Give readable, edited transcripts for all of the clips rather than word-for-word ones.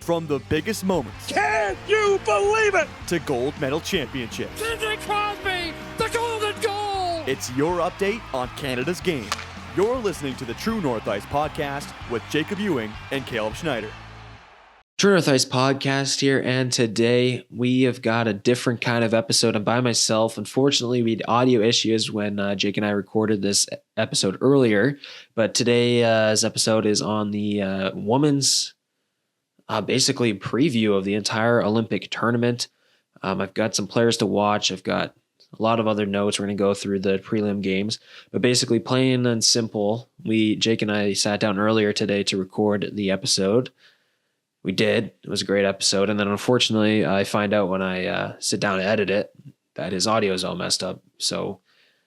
From the biggest moments Can you believe it? to gold medal championships, Sidney Crosby, the golden goal! it's your update on Canada's game. You're listening to the True North Ice podcast with Jacob Ewing and Caleb Schneider. True North Ice podcast here, and today we have got a different kind of episode. I'm by myself. Unfortunately, we had audio issues when Jake and I recorded this episode earlier, but today's episode is on the women's basically preview of the entire Olympic tournament. I've got some players to watch. I've got a lot of other notes. We're going to go through the prelim games, but basically plain and simple, Jake and I sat down earlier today to record the episode. We did. It was a great episode. And then unfortunately, I find out when I sit down to edit it that his audio is all messed up. So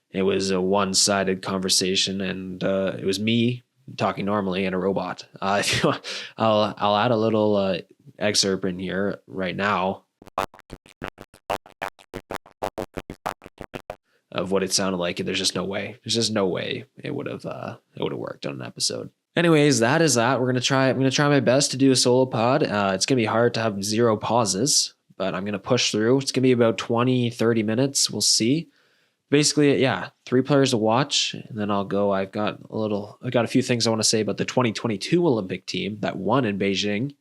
it was a one-sided conversation, and it was me talking normally and a robot. If you want, I'll add a little excerpt in here right now of what it sounded like. There's just no way. There's just no way it would have worked on an episode. Anyways, that is that. I'm gonna try my best to do a solo pod. It's gonna be hard to have zero pauses, but I'm gonna push through. It's gonna be about 20-30 minutes. We'll see. Basically, yeah, 3 players to watch, and then I'll go. I've got a few things I want to say about the 2022 Olympic team that won in Beijing,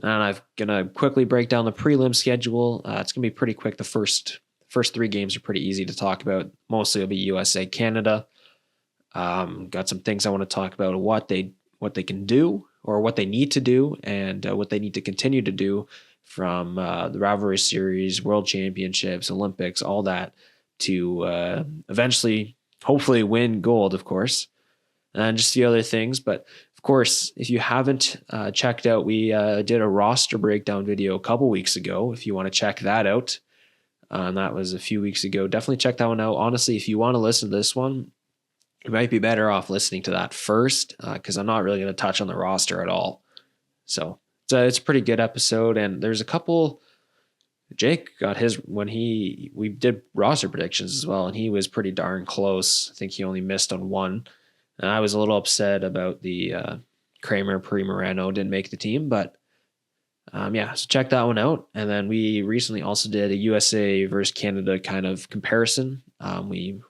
and I'm gonna quickly break down the prelim schedule. It's gonna be pretty quick. The first 3 games are pretty easy to talk about. Mostly it'll be USA, Canada. Got some things I want to talk about, what they can do or what they need to do, and what they need to continue to do from the rivalry series, world championships, Olympics, all that to eventually, hopefully, win gold, of course, and just the other things. But of course, if you haven't checked out, we did a roster breakdown video a couple weeks ago. If you want to check that out, that was a few weeks ago. Definitely check that one out. Honestly, if you want to listen to this one, you might be better off listening to that first, because I'm not really going to touch on the roster at all. So it's a pretty good episode, and there's a couple. Jake got his when we did roster predictions as well, and he was pretty darn close. I think he only missed on one, and I was a little upset about the Kramer Pre-Morano didn't make the team, but yeah, so check that one out. And then we recently also did a USA versus Canada kind of comparison. We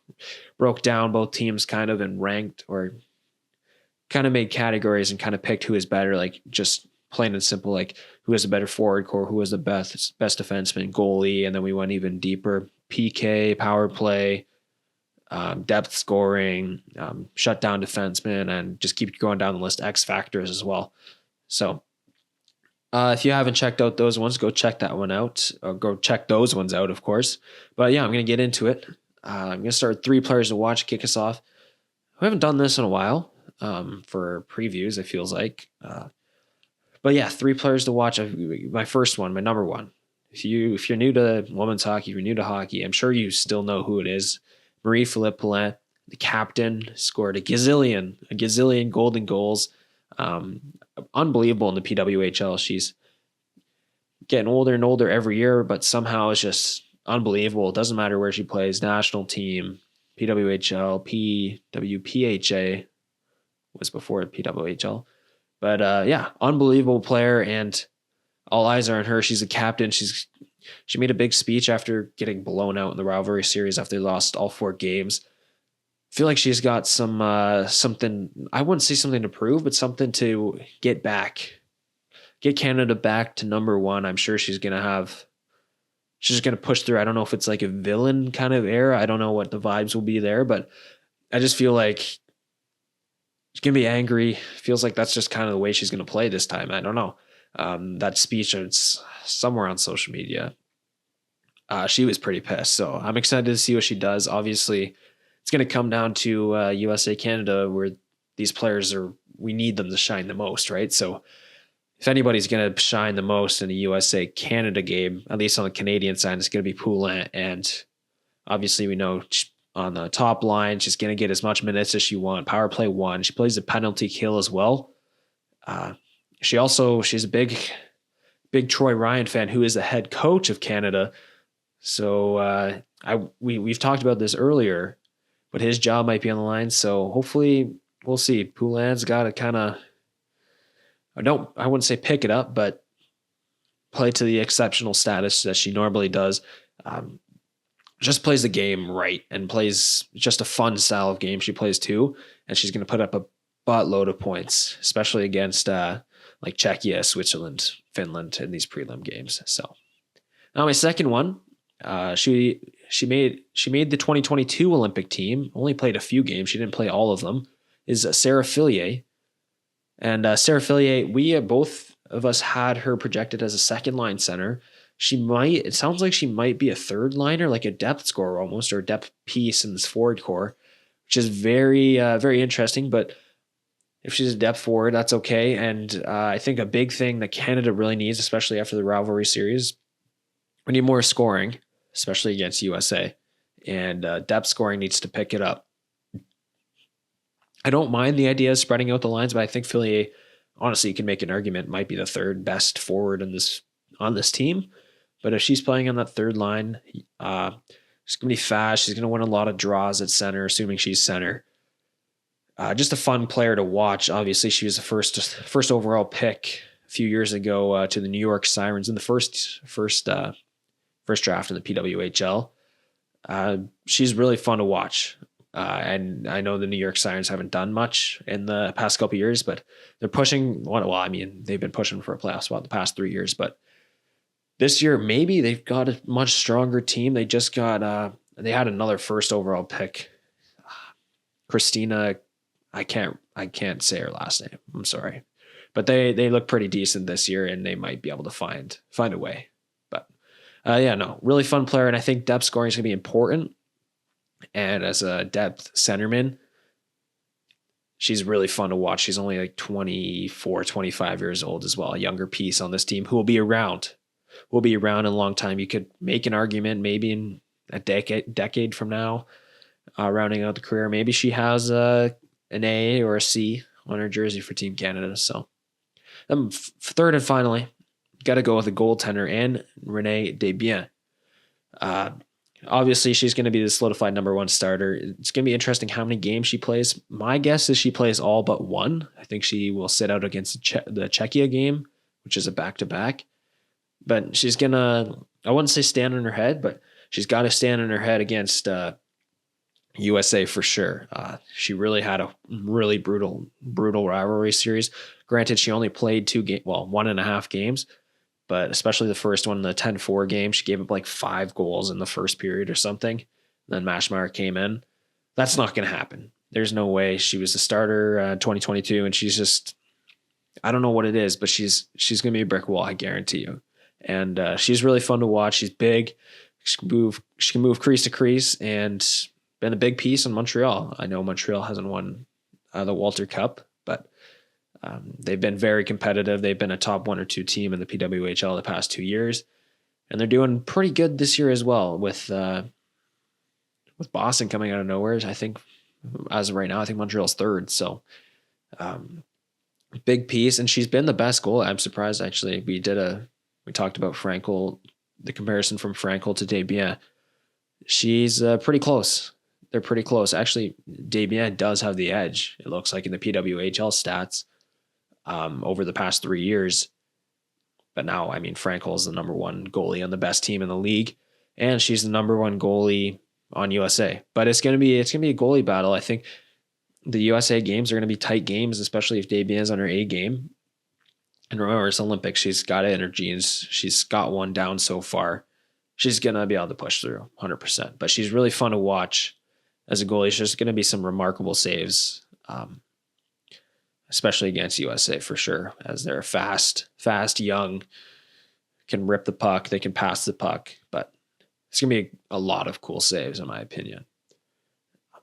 broke down both teams kind of and ranked, or kind of made categories and kind of picked who is better, like just plain and simple, like who has a better forward core, who has the best defenseman, goalie, and then we went even deeper: PK, power play, depth scoring, shutdown defenseman, and just keep going down the list, X factors as well. So if you haven't checked out those ones, go check that one out, or go check those ones out, of course. But yeah, I'm going to get into it. I'm going to start with 3 players to watch, kick us off. We haven't done this in a while for previews, it feels like. But yeah, 3 players to watch. My first one, my number one. If you're new to women's hockey, if you're new to hockey, I'm sure you still know who it is. Marie-Philippe Poulin, the captain, scored a gazillion golden goals. Unbelievable in the PWHL. She's getting older and older every year, but somehow it's just unbelievable. It doesn't matter where she plays, national team, PWHL, PWPHA was before PWHL. But yeah, unbelievable player, and all eyes are on her. She's a captain. She made a big speech after getting blown out in the rivalry series after they lost all 4 games. I feel like she's got something, I wouldn't say something to prove, but something to get Canada back to number 1. I'm sure she's going to push through. I don't know if it's like a villain kind of era. I don't know what the vibes will be there, but I just feel like she's going to be angry. Feels like that's just kind of the way she's going to play this time. I don't know. That speech, it's somewhere on social media. She was pretty pissed. So I'm excited to see what she does. Obviously, it's going to come down to USA, Canada, where these players we need them to shine the most, right? So if anybody's going to shine the most in a USA, Canada game, at least on the Canadian side, it's going to be Poulin. And obviously we know on the top line, she's going to get as much minutes as she wants. Power play 1. She plays the penalty kill as well. She's a big Troy Ryan fan, who is the head coach of Canada. So we've talked about this earlier, but his job might be on the line. So hopefully we'll see. Poulin's got to kind of, I wouldn't say pick it up, but play to the exceptional status that she normally does. Just plays the game right and plays just a fun style of game she plays too. And she's going to put up a buttload of points, especially against like Czechia, Switzerland, Finland in these prelim games. So now my second one, she made the 2022 Olympic team, only played a few games. She didn't play all of them, is Sarah Fillier. And Sarah Fillier, we both of us had her projected as a second line center. It sounds like she might be a third liner, like a depth scorer almost, or a depth piece in this forward core, which is very, very interesting. But if she's a depth forward, that's okay. And I think a big thing that Canada really needs, especially after the rivalry series, we need more scoring, especially against USA. And depth scoring needs to pick it up. I don't mind the idea of spreading out the lines, but I think Fillier, honestly, you can make an argument, might be the third best forward on this team. But if she's playing on that third line, she's going to be fast. She's going to win a lot of draws at center, assuming she's center. Just a fun player to watch. Obviously, she was the first overall pick a few years ago to the New York Sirens in the first draft in the PWHL. She's really fun to watch. And I know the New York Sirens haven't done much in the past couple of years, but they're pushing. Well, I mean, they've been pushing for a playoff spot the past 3 years, but this year, maybe they've got a much stronger team. They just got, they had another first overall pick. Christina, I can't say her last name. I'm sorry. But they look pretty decent this year, and they might be able to find a way. But really fun player. And I think depth scoring is going to be important. And as a depth centerman, she's really fun to watch. She's only like 24, 25 years old as well. A younger piece on this team who will be around. Will be around in a long time. You could make an argument maybe in a decade from now, rounding out the career. Maybe she has an A or a C on her jersey for Team Canada. So third and finally, got to go with a goaltender, Anne Renee Desbiens. Obviously, she's going to be the solidified number one starter. It's going to be interesting how many games she plays. My guess is she plays all but one. I think she will sit out against the Czechia game, which is a back-to-back. But she's going to, I wouldn't say stand on her head, but she's got to stand on her head against USA for sure. She really had a really brutal rivalry series. Granted, she only played 1.5 games, but especially the first one, the 10-4 game, she gave up like 5 goals in the first period or something. Then Maschmeyer came in. That's not going to happen. There's no way. She was a starter in 2022, and she's just, I don't know what it is, but she's going to be a brick wall, I guarantee you. And she's really fun to watch. She's big. She can move crease to crease, and been a big piece in Montreal. I know Montreal hasn't won the Walter Cup, but they've been very competitive. They've been a top 1 or 2 team in the PWHL the past 2 years, and they're doing pretty good this year as well. With Boston coming out of nowhere, I think as of right now, I think Montreal's third. So big piece, and she's been the best goal. I'm surprised actually. We talked about Frankel, the comparison from Frankel to Desbiens. She's pretty close. They're pretty close. Actually, Desbiens does have the edge, it looks like, in the PWHL stats over the past 3 years. But now, I mean, Frankel is the number one goalie on the best team in the league, and she's the number one goalie on USA. But it's gonna be a goalie battle. I think the USA games are gonna be tight games, especially if Desbiens is on her A game. And remember, it's Olympics. She's got energy, and she's got one down so far. She's going to be able to push through 100%. But she's really fun to watch as a goalie. There's going to be some remarkable saves, especially against USA for sure, as they're fast, young, can rip the puck. They can pass the puck. But it's going to be a lot of cool saves, in my opinion.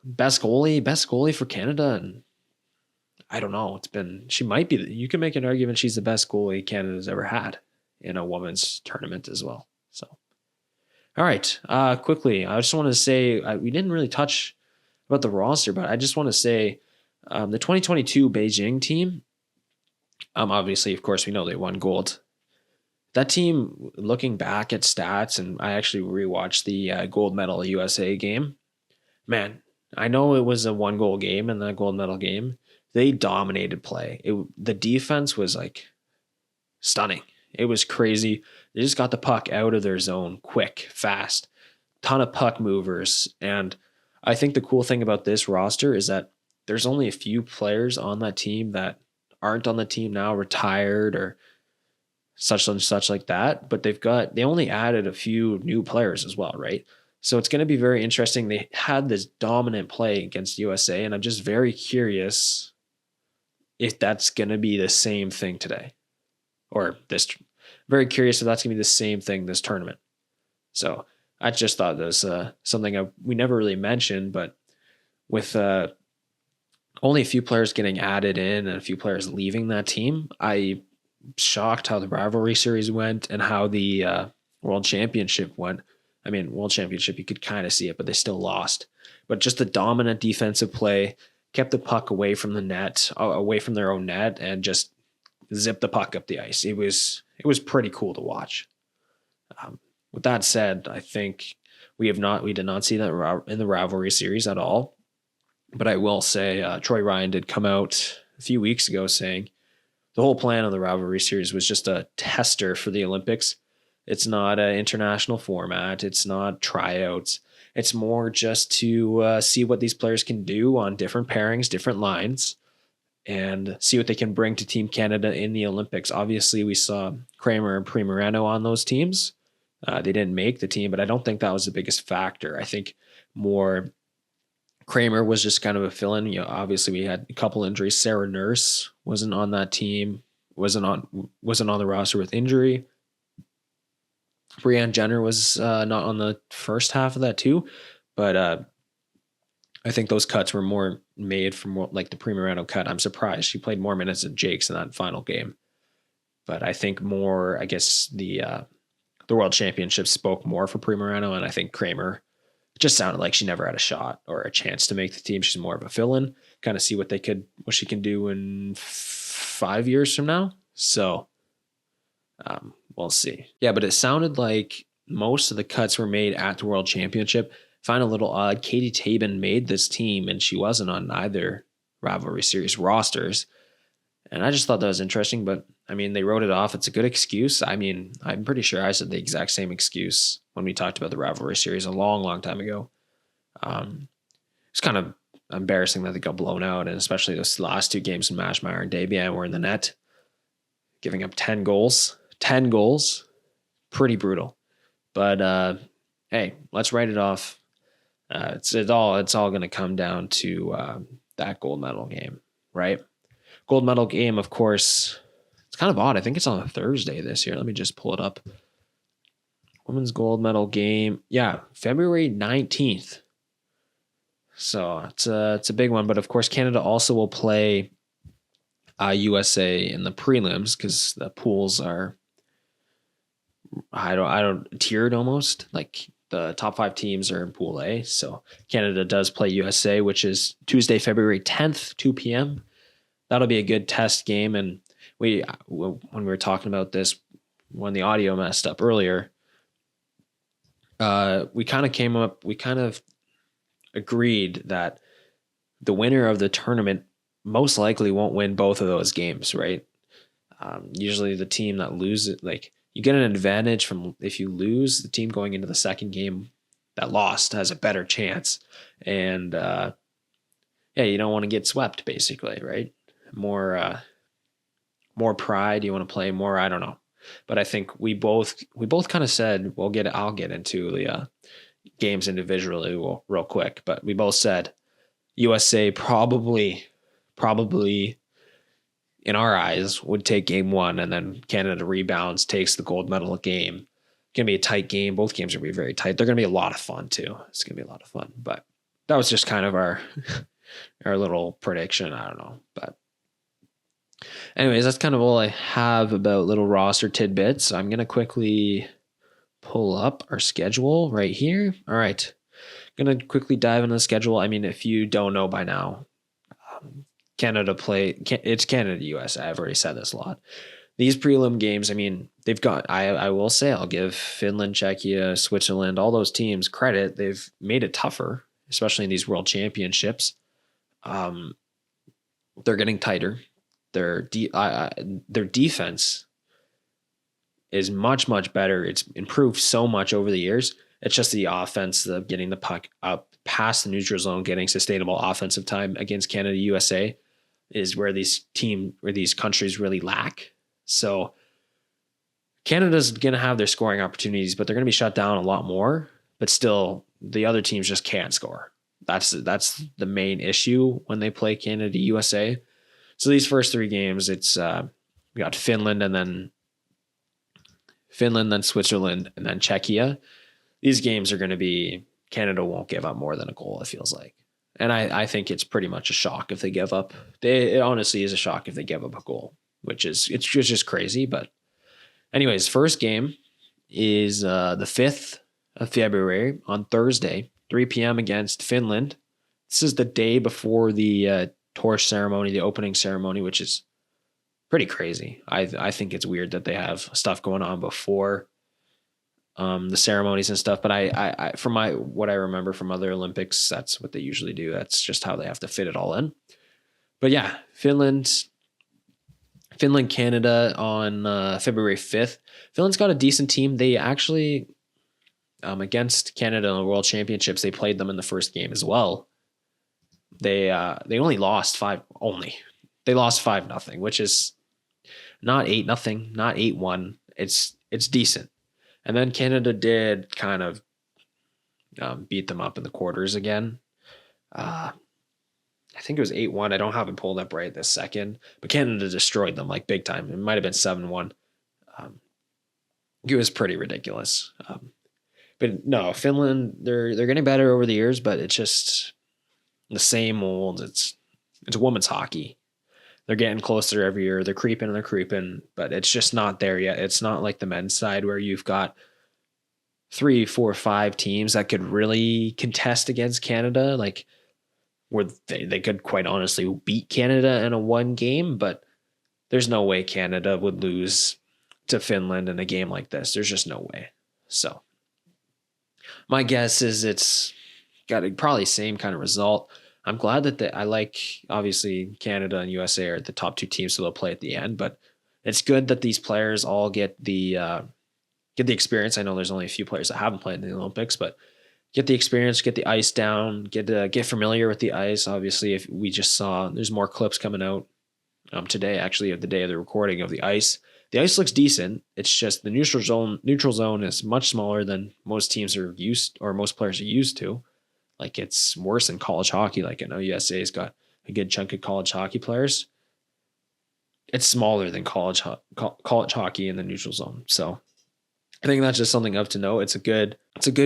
Best goalie for Canada, and I don't know. She might be, you can make an argument she's the best goalie Canada's ever had in a women's tournament as well. So, all right. Quickly, I just want to say, we didn't really touch about the roster, but I just want to say the 2022 Beijing team, obviously, of course, we know they won gold. That team, looking back at stats, and I actually rewatched the gold medal USA game. Man, I know it was a 1-goal game in that gold medal game. They dominated play. The defense was like stunning. It was crazy. They just got the puck out of their zone quick, fast, ton of puck movers. And I think the cool thing about this roster is that there's only a few players on that team that aren't on the team now, retired or such and such like that. But they only added a few new players as well, right? So it's going to be very interesting. They had this dominant play against USA, and I'm just very curious if that's going to be the same thing today, or this. Very curious if that's going to be the same thing this tournament. So I just thought this something we never really mentioned, but with only a few players getting added in and a few players leaving that team, I'm shocked how the rivalry series went and how the World Championship went. I mean, World Championship, you could kind of see it, but they still lost. But just the dominant defensive play, kept the puck away from the net, away from their own net, and just zipped the puck up the ice. It was pretty cool to watch. With that said, I think we did not see that in the rivalry series at all. But I will say, Troy Ryan did come out a few weeks ago saying the whole plan of the rivalry series was just a tester for the Olympics. It's not an international format. It's not tryouts. It's more just to see what these players can do on different pairings, different lines, and see what they can bring to Team Canada in the Olympics. Obviously, we saw Kramer and Primerano on those teams. They didn't make the team, but I don't think that was the biggest factor. I think more Kramer was just kind of a fill-in. You know, obviously we had a couple injuries. Sarah Nurse wasn't on that team, wasn't on the roster with injury. Brianne Jenner was not on the first half of that too, but I think those cuts were more made from like the Primerano cut. I'm surprised she played more minutes than Jakes in that final game, but I think more. I guess the World Championship spoke more for Primerano, and I think Kramer just sounded like she never had a shot or a chance to make the team. She's more of a fill-in, kind of see what she can do in 5 years from now. So we'll see. Yeah, but it sounded like most of the cuts were made at the World Championship. Find a little odd. Katie Tabin made this team, and she wasn't on either rivalry series rosters. And I just thought that was interesting, but I mean, they wrote it off. It's a good excuse. I mean, I'm pretty sure I said the exact same excuse when we talked about the rivalry series a long, long time ago. It's kind of embarrassing that they got blown out, and especially those last two games in Mashmeyer and Debian were in the net, giving up 10 goals. 10 goals. Pretty brutal. But hey, let's write it off. It's all going to come down to that gold medal game, right? Gold medal game, of course, it's kind of odd. I think it's on a Thursday this year. Let me just pull it up. Women's gold medal game. Yeah, February 19th. So it's a big one. But of course, Canada also will play USA in the prelims because the pools are I don't tiered almost. Like the top 5 teams are in Pool A. So Canada does play USA, which is Tuesday, February 10th, 2 p.m. That'll be a good test game. And when we were talking about this, when the audio messed up earlier, we kind of agreed that the winner of the tournament most likely won't win both of those games, right? Usually the team that loses, like you get an advantage from if you lose, the team going into the second game that lost has a better chance. And you don't want to get swept basically, right? More pride. You want to play more. I don't know, but I think we both kind of said I'll get into the games individually real quick, but we both said USA probably in our eyes would take game 1, and then Canada rebounds, takes the gold medal game. It's gonna be a tight game. Both games are gonna be very tight. They're gonna be a lot of fun too. It's gonna be a lot of fun. But that was just kind of our little prediction. I don't know, but. Anyways, that's kind of all I have about little roster tidbits. I'm going to quickly pull up our schedule right here. All right. Going to quickly dive into the schedule. I mean, if you don't know by now, it's Canada, US. I've already said this a lot. These prelim games, I mean, they've got, I will say, I'll give Finland, Czechia, Switzerland, all those teams credit. They've made it tougher, especially in these world championships. They're getting tighter. Their defense is much, much better. It's improved so much over the years. It's just the offense, the getting the puck up past the neutral zone, getting sustainable offensive time against Canada, USA is where these countries really lack. So Canada's going to have their scoring opportunities, but they're going to be shut down a lot more. But still, the other teams just can't score. That's the main issue when they play Canada, USA. So these first 3 games, it's we got Finland, then Switzerland, and then Czechia. These games are going to be, Canada won't give up more than a goal, it feels like. And I think it's pretty much a shock if they give up. It honestly is a shock if they give up a goal, it's just crazy. But anyways, first game is the 5th of February on Thursday, 3 p.m. against Finland. This is the day before the torch ceremony, the opening ceremony, which is pretty crazy. I think it's weird that they have stuff going on before the ceremonies and stuff. But I from what I remember from other Olympics, that's what they usually do. That's just how they have to fit it all in. But yeah, Finland, Canada on February 5th. Finland's got a decent team. They actually, against Canada in the World Championships, they played them in the first game as well. They only lost 5. They lost 5-0, which is not 8-0, not 8-1. It's decent. And then Canada did kind of beat them up in the quarters again. I think it was 8-1. I don't have it pulled up right this second, but Canada destroyed them like big time. It might have been 7-1. It was pretty ridiculous. But no, Finland, they're getting better over the years, but it's just the same old. It's women's hockey. They're getting closer every year. They're creeping, but it's just not there yet. It's not like the men's side where you've got 3, 4, 5 teams that could really contest against Canada, like where they could quite honestly beat Canada in a 1 game, but there's no way Canada would lose to Finland in a game like this. There's just no way. So my guess is it's got probably same kind of result. I'm glad that I like, obviously Canada and USA are the top 2 teams, so they'll play at the end, but it's good that these players all get the experience. I know there's only a few players that haven't played in the Olympics, but get the experience, get the ice down, get familiar with the ice. Obviously, if we just saw, there's more clips coming out today, actually, of the day of the recording of the ice. The ice looks decent. It's just the neutral zone is much smaller than most teams are used, or most players are used to. Like, it's worse than college hockey. Like, I know USA's got a good chunk of college hockey players. It's smaller than college hockey in the neutral zone. So I think that's just something up to know. It's a good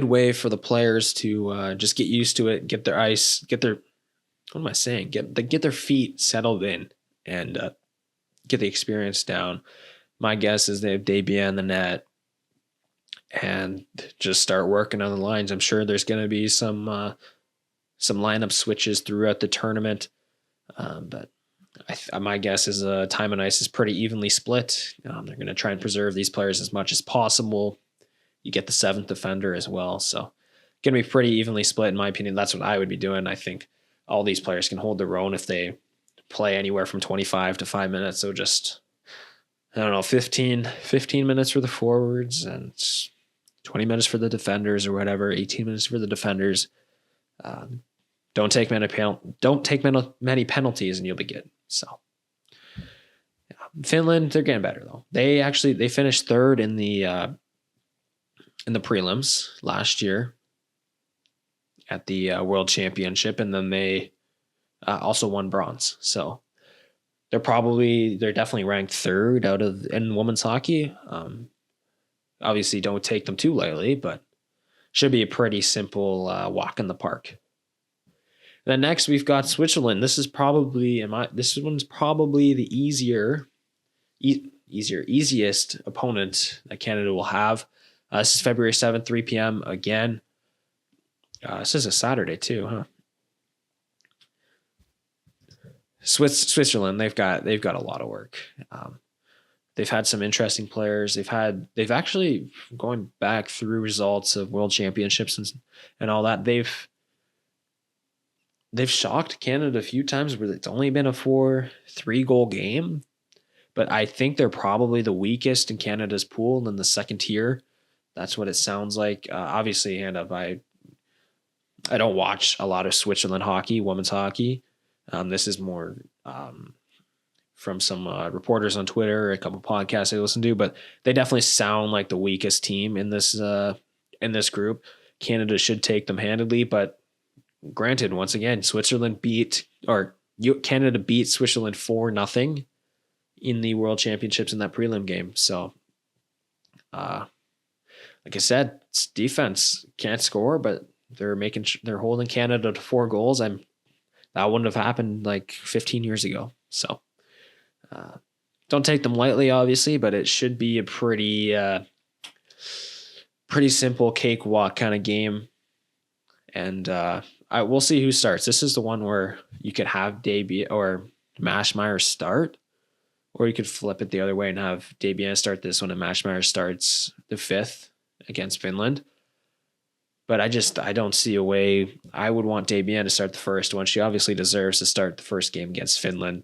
way for the players to just get used to it, get their ice, get their feet settled in, and get the experience down. My guess is they have Desbiens in the net and just start working on the lines. I'm sure there's going to be some lineup switches throughout the tournament, but my guess is time on ice is pretty evenly split. They're going to try and preserve these players as much as possible. You get the 7th defender as well, so going to be pretty evenly split in my opinion. That's what I would be doing. I think all these players can hold their own if they play anywhere from 25 to 5 minutes. So just, I don't know, 15 minutes for the forwards and 20 minutes for the defenders or whatever, 18 minutes for the defenders. Don't take many penalties and you'll be good. So yeah. Finland, they're getting better though. They finished 3rd in the prelims last year at the World Championship, and then they also won bronze. So they're definitely ranked 3rd in women's hockey. Obviously, don't take them too lightly, but should be a pretty simple walk in the park. Then next we've got Switzerland. This one's probably the easiest opponent that Canada will have. This is February 7th, 3 p.m. again. This is a Saturday too, huh? Switzerland, they've got a lot of work. They've had some interesting players. They've actually, going back through results of World Championships and all that, they've shocked Canada a few times where it's only been a 4-3 goal game. but I think they're probably the weakest in Canada's pool in the second tier. That's what it sounds like. Obviously, I don't watch a lot of Switzerland hockey, women's hockey. This is more from some reporters on Twitter, a couple podcasts I listen to, but they definitely sound like the weakest team in this group. Canada should take them handedly, but granted, once again, Canada beat Switzerland 4-0 in the World Championships in that prelim game. So, like I said, it's defense, can't score, but they're holding Canada to 4 goals. That wouldn't have happened like 15 years ago. So, don't take them lightly, obviously, but it should be a pretty simple cakewalk kind of game. And we'll see who starts. This is the one where you could have Desbiens or Maschmeyer start, or you could flip it the other way and have Desbiens start this one and Maschmeyer starts the 5th against Finland. But I don't see a way. I would want Desbiens to start the first one. She obviously deserves to start the first game against Finland.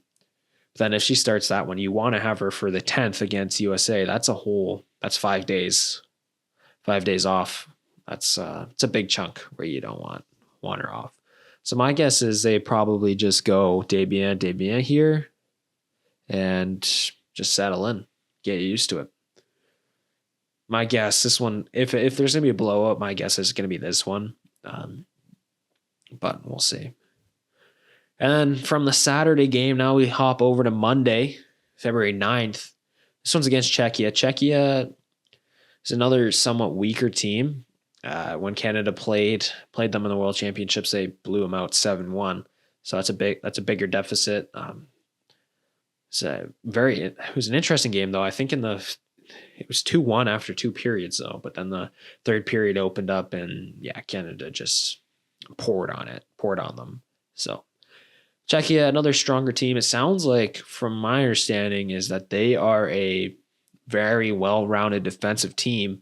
But then if she starts that one, you want to have her for the 10th against USA. That's 5 days. 5 days off. It's a big chunk where you don't want her off. So my guess is they probably just go Desbiens here and just settle in, get used to it. My guess, this one, if there's going to be a blowout, my guess is going to be this one. But we'll see. And then from the Saturday game, now we hop over to Monday, February 9th. This one's against Czechia. Czechia is another somewhat weaker team. When Canada played them in the World Championships, they blew them out 7-1. So that's a bigger deficit. It was an interesting game though. I think it was 2-1 after 2 periods though, but then the third period opened up and Canada just poured on them. So Czechia, another stronger team. It sounds like, from my understanding, is that they are a very well-rounded defensive team,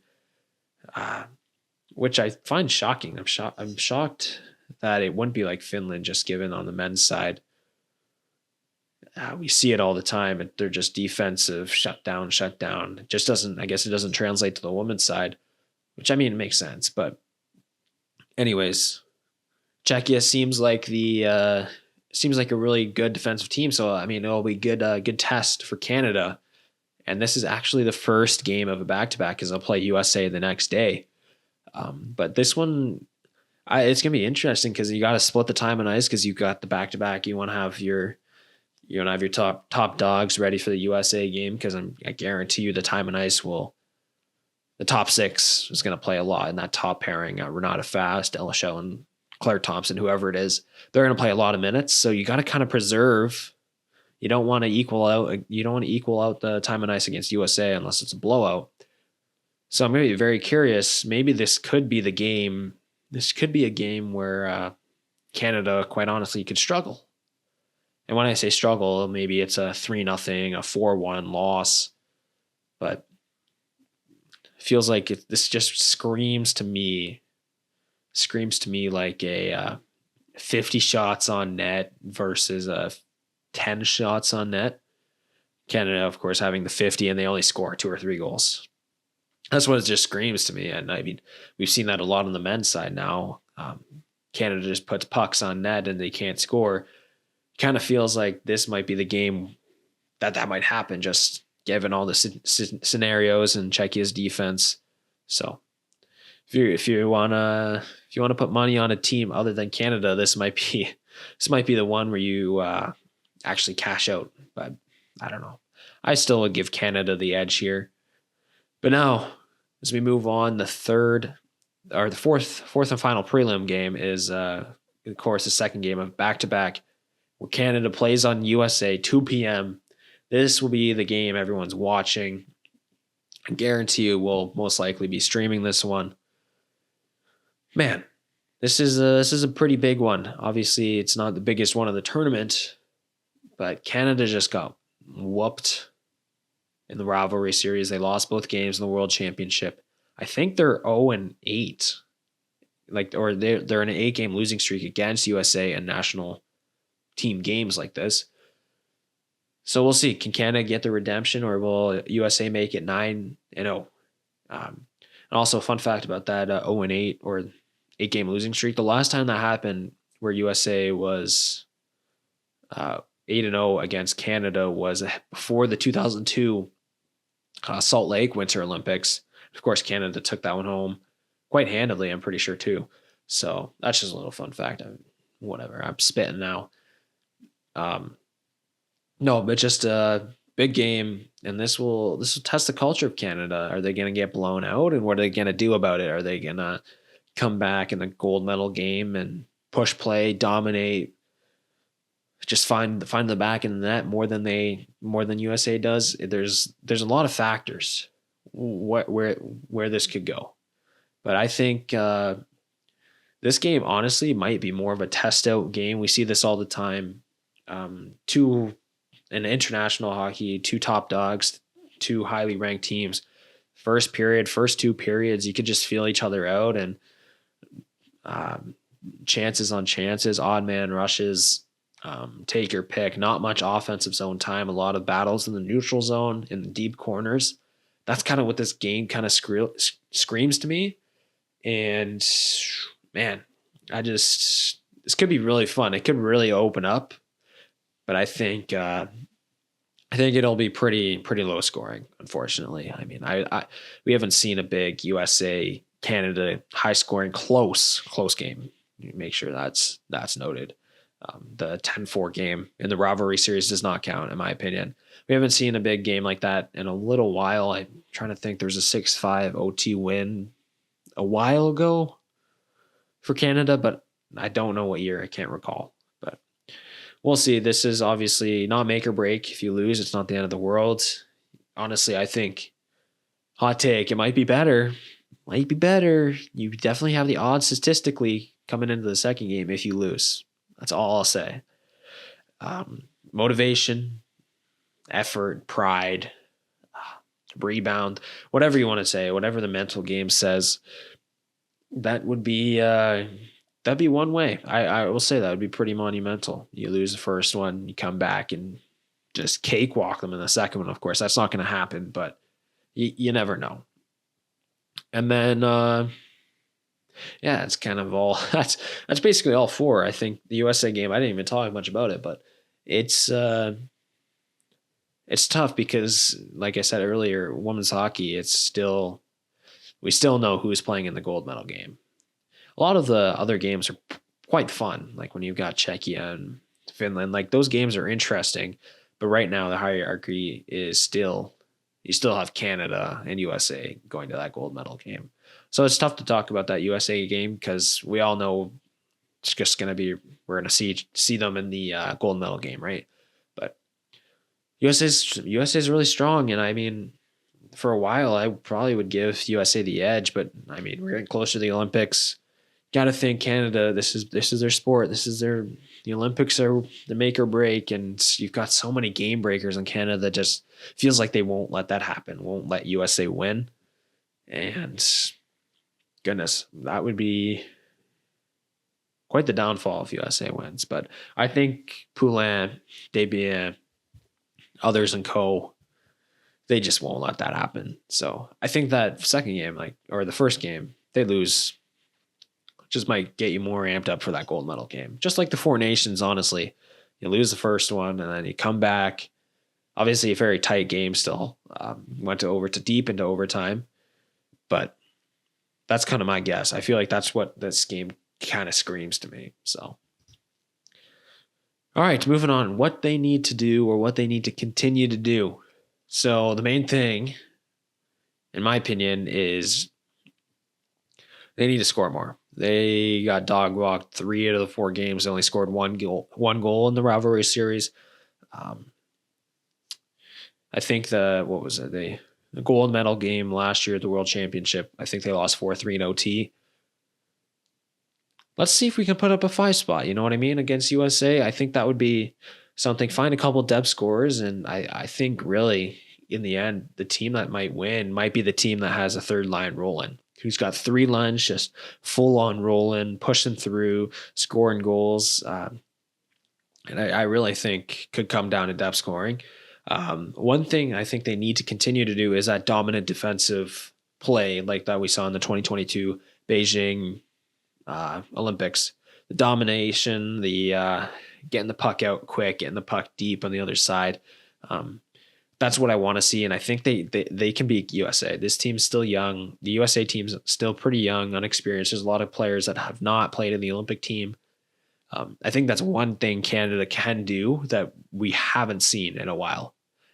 which I find shocking. I'm shocked that it wouldn't be like Finland, just given on the men's side. We see it all the time. They're just defensive, shut down. It just doesn't, I guess it doesn't translate to the women's side, which, I mean, it makes sense. But anyways, Czechia seems like a really good defensive team. So, I mean, it'll be good test for Canada. And this is actually the first game of a back-to-back, because they'll play USA the next day. But this one, it's going to be interesting because you got to split the time on ice because you've got the back-to-back. You want to have your top dogs ready for the USA game, because I guarantee you the time on ice the top 6 is going to play a lot in that top pairing. Renata Fast, Ella Shell, and Claire Thompson, whoever it is, they're going to play a lot of minutes. So you got to kind of preserve. You don't want to equal out the time on ice against USA unless it's a blowout. So I'm going to be very curious. Maybe this could be the game. This could be a game where Canada, quite honestly, could struggle. And when I say struggle, maybe it's a 3-0, a 4-1 loss. But it feels like this just screams to me like a 50 shots on net versus 10 shots on net. Canada, of course, having the 50, and they only score 2 or 3 goals. That's what it just screams to me. And I mean, we've seen that a lot on the men's side now. Canada just puts pucks on net and they can't score. Kind of feels like this might be the game that might happen, just given all the scenarios and Czechia's defense. So if you want to put money on a team other than Canada, this might be the one where you actually cash out. But I don't know. I still would give Canada the edge here. But now, as we move on, the fourth and final prelim game is, of course, the second game of back-to-back, where Canada plays on USA, 2 p.m. This will be the game everyone's watching. I guarantee you we'll most likely be streaming this one. Man, this is a pretty big one. Obviously, it's not the biggest one of the tournament, but Canada just got whooped in the rivalry series. They lost both games in the World Championship. I think they're 0-8. Or they're in an 8-game losing streak against USA in national team games like this. So we'll see. Can Canada get the redemption, or will USA make it 9-0? And also, fun fact about that 0-8 or 8-game losing streak. The last time that happened, where USA was 8-0 against Canada, was before the 2002 Salt Lake Winter Olympics. Of course, Canada took that one home quite handily, I'm pretty sure, too. So that's just a little fun fact. Whatever, I'm spitting now. No, but just a big game, and this will test the culture of Canada. Are they going to get blown out, and what are they going to do about it? Are they going to come back in the gold medal game and push play, dominate, just find the back in the net more than USA does? There's a lot of factors where this could go, but I think this game honestly might be more of a test out game. We see this all the time. In international hockey, 2 top dogs, 2 highly ranked teams. First 2 periods, you could just feel each other out, and chances on chances, odd man rushes, take your pick. Not much offensive zone time. A lot of battles in the neutral zone, in the deep corners. That's kind of what this game kind of screams to me. And man, this could be really fun. It could really open up. But I think it'll be pretty low scoring, unfortunately. I mean, we haven't seen a big USA Canada high scoring close game. Make sure that's noted. The 10-4 game in the rivalry series does not count, in my opinion. We haven't seen a big game like that in a little while. I'm trying to think. There was a 6-5 OT win a while ago for Canada, but I don't know what year. I can't recall. We'll see. This is obviously not make or break. If you lose, it's not the end of the world. Honestly, I think, hot take, it might be better. Might be better. You definitely have the odds statistically coming into the second game if you lose. That's all I'll say. Motivation, effort, pride, rebound, whatever you want to say, whatever the mental game says, that would be... that'd be one way. I will say that would be pretty monumental. You lose the first one, you come back and just cakewalk them in the second one. Of course, that's not going to happen, but you never know. And then, it's kind of all. That's basically all 4. I think the USA game. I didn't even talk much about it, but it's tough because, like I said earlier, women's hockey. We still know who's playing in the gold medal game. A lot of the other games are quite fun, like when you've got Czechia and Finland. Like, those games are interesting, but right now the hierarchy is you still have Canada and USA going to that gold medal game. So it's tough to talk about that USA game because we all know it's just going to be, we're going to see them in the gold medal game, right? But USA's really strong, and I mean, for a while I probably would give USA the edge, but I mean, we're getting closer to the Olympics. Got to think Canada, this is their sport. The Olympics are the make or break, and you've got so many game breakers in Canada that just feels like they won't let that happen, won't let USA win. And goodness, that would be quite the downfall if USA wins. But I think Poulin, Desbiens, others and co, they just won't let that happen. So I think that second game, or the first game, they lose, just might get you more amped up for that gold medal game. Just like the 4 nations, honestly. You lose the first one and then you come back. Obviously a very tight game still. Went deep into overtime. But that's kind of my guess. I feel like that's what this game kind of screams to me. So, all right, moving on. What they need to do, or what they need to continue to do. So the main thing, in my opinion, is they need to score more. They got dog walked 3 out of the 4 games. They only scored one goal in the rivalry series. I think the gold medal game last year at the World Championship, I think they lost 4-3 in OT. Let's see if we can put up a 5 spot, you know what I mean, against USA. I think that would be something. Find a couple depth scorers, and I think really, in the end, the team that might win might be the team that has a third line rolling, who's got 3 lines just full on rolling, pushing through, scoring goals. and I really think could come down to depth scoring. One thing I think they need to continue to do is that dominant defensive play like that we saw in the 2022 Beijing Olympics. The domination, the getting the puck out quick, getting the puck deep on the other side. That's what I want to see, and I think they can beat USA. This team's still young. The USA team's still pretty young, unexperienced. There's a lot of players that have not played in the Olympic team. I think that's one thing Canada can do that we haven't seen in a while.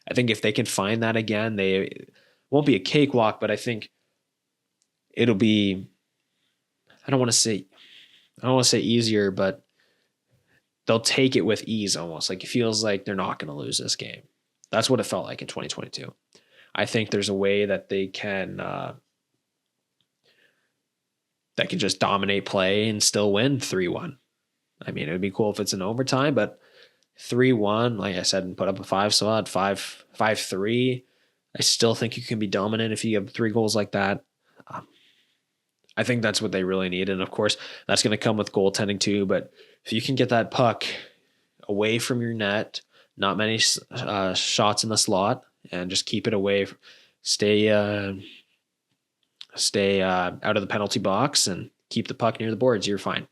I think if they can find that again, they won't be a cakewalk, but I think it'll be. I don't want to say easier, but they'll take it with ease almost. Like it feels like they're not going to lose this game. That's what it felt like in 2022. I think there's a way that they can just dominate play and still win 3-1. I mean, it would be cool if it's in overtime, but 3-1, like I said, and put up a 5-spot, 5-3. I still think you can be dominant if you have 3 goals like that. I think that's what they really need. And of course, that's going to come with goaltending too. But if you can get that puck away from your net, not many shots in the slot, and just keep it away, stay out of the penalty box and keep the puck near the boards, you're fine.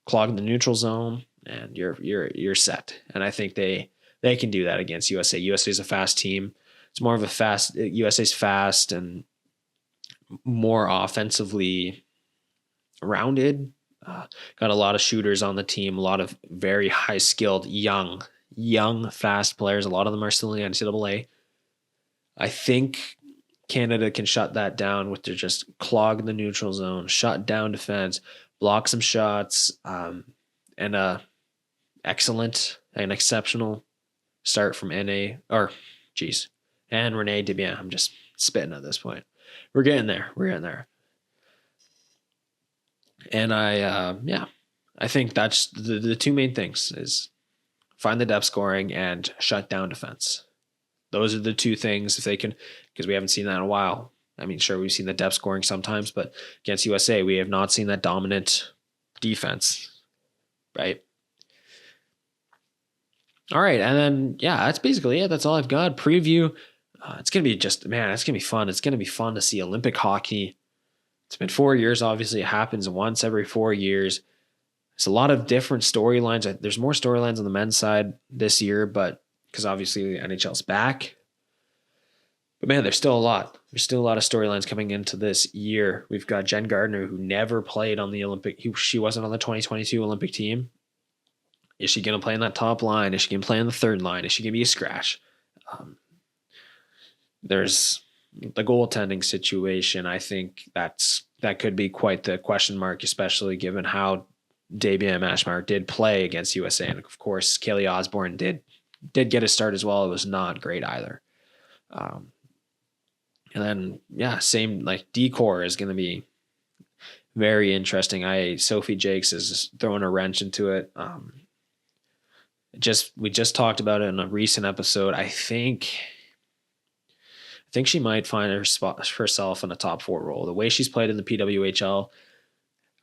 Clog the neutral zone and you're set. And I think they can do that against USA. USA is a fast team. It's more of a fast, USA's fast and more offensively rounded. Got a lot of shooters on the team, a lot of very high skilled, young, fast players. A lot of them are still in the NCAA. I think Canada can shut that down with their just clog the neutral zone, shut down defense, block some shots, and an exceptional start from and Rene Desbiens. I'm just spitting at this point. We're getting there. And I think that's the two main things is find the depth scoring and shut down defense. Those are the two things if they can, because we haven't seen that in a while. I mean, sure, we've seen the depth scoring sometimes, but against USA, we have not seen that dominant defense, right? All right, and then, that's basically it. That's all I've got. Preview. It's going to be it's going to be fun. It's going to be fun to see Olympic hockey. It's been 4 years. Obviously, it happens once every 4 years. There's a lot of different storylines. There's more storylines on the men's side this year, but because obviously the NHL's back. But man, there's still a lot. There's still a lot of storylines coming into this year. We've got Jen Gardner, who never played on the Olympic. She wasn't on the 2022 Olympic team. Is she going to play in that top line? Is she going to play in the third line? Is she going to be a scratch? There's the goaltending situation. I think that could be quite the question mark, especially given how Desbiens Mashmeyer did play against USA. And of course, Kaylee Osborne did get a start as well. It was not great either. And then, same like decor is going to be very interesting. Sophie Jakes is throwing a wrench into it. We just talked about it in a recent episode. I think she might find herself in a top 4 role. The way she's played in the PWHL,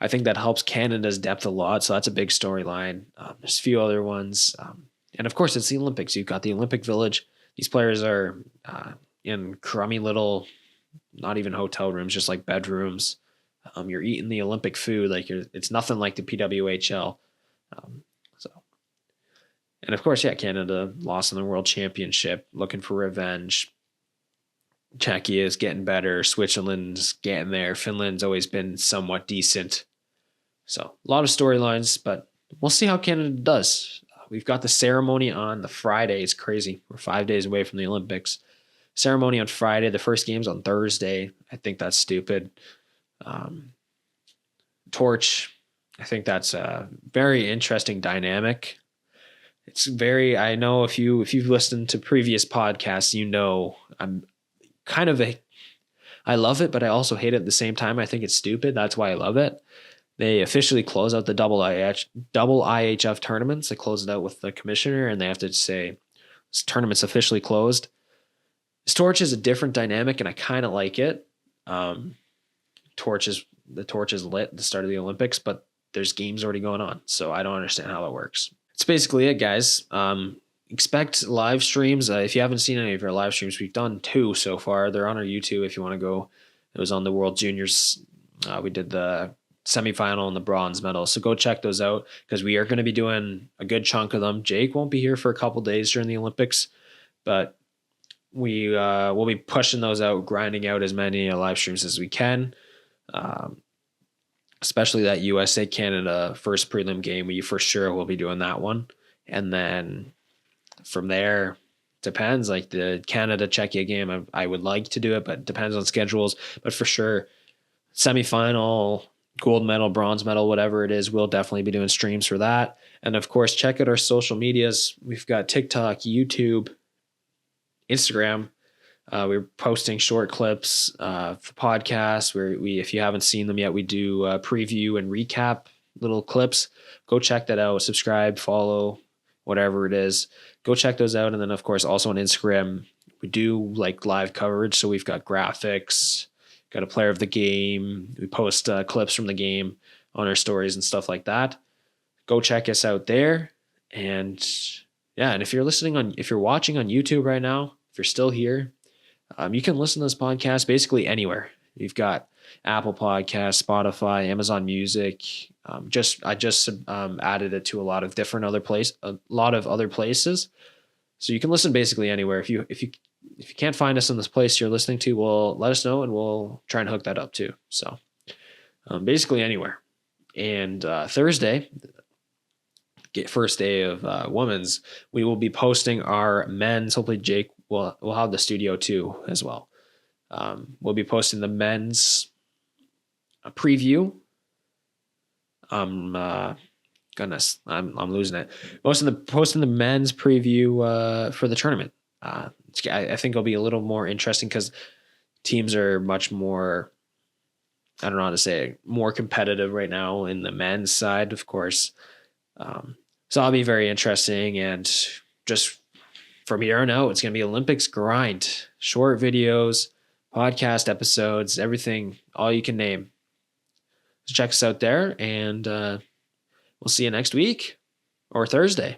I think that helps Canada's depth a lot. So that's a big storyline. There's a few other ones. And of course, it's the Olympics. You've got the Olympic Village. These players are in crummy little, not even hotel rooms, just like bedrooms. You're eating the Olympic food. It's nothing like the PWHL. And of course, Canada lost in the World Championship, looking for revenge. Czechia is getting better. Switzerland's getting there. Finland's always been somewhat decent. So a lot of storylines, but we'll see how Canada does. We've got the ceremony on the Friday. It's crazy. We're 5 days away from the Olympics. Ceremony on Friday. The first game's on Thursday. I think that's stupid. Torch. I think that's a very interesting dynamic. I know if you've listened to previous podcasts, I'm kind of I love it, but I also hate it at the same time. I think it's stupid. That's why I love it. They officially close out the double IHF tournaments. They close it out with the commissioner and they have to say this tournament's officially closed. This Torch is a different dynamic and I kind of like it. The torch is lit at the start of the Olympics, but there's games already going on. So I don't understand how that works. That's basically it, guys. Expect live streams. If you haven't seen any of our live streams, we've done 2 so far. They're on our YouTube if you want to go. It was on the World Juniors. We did the semifinal and the bronze medal. So go check those out because we are going to be doing a good chunk of them. Jake won't be here for a couple days during the Olympics, but we will be pushing those out, grinding out as many live streams as we can. Especially that USA Canada first prelim game, we for sure will be doing that one. And then from there, depends, like the Canada Czechia game, I would like to do it, but depends on schedules. But for sure, semifinal, gold medal, bronze medal, whatever it is, we'll definitely be doing streams for that. And of course, check out our social medias. We've got TikTok, YouTube, Instagram. We're posting short clips of the podcast where if you haven't seen them yet, we do preview and recap little clips. Go check that out. Subscribe, follow, whatever it is. Go check those out. And then, of course, also on Instagram, we do like live coverage. So we've got graphics, got a player of the game. We post clips from the game on our stories and stuff like that. Go check us out there. And yeah, and if you're watching on YouTube right now, if you're still here, you can listen to this podcast basically anywhere. You've got Apple Podcasts, Spotify, Amazon Music. I just added it to a lot of other places. So you can listen basically anywhere. If you can't find us in this place you're listening to, well, let us know and we'll try and hook that up too. So basically anywhere. And Thursday, first day of women's, we will be posting our men's. Hopefully Jake we'll have the studio too as well. We'll be posting the men's preview. Goodness, I'm losing it. Posting the men's preview for the tournament. I think it'll be a little more interesting because teams are much more, I don't know how to say it, more competitive right now in the men's side, of course. So that'll be very interesting, and just from here on out, it's going to be Olympics grind, short videos, podcast episodes, everything, all you can name. So check us out there, and we'll see you next week or Thursday.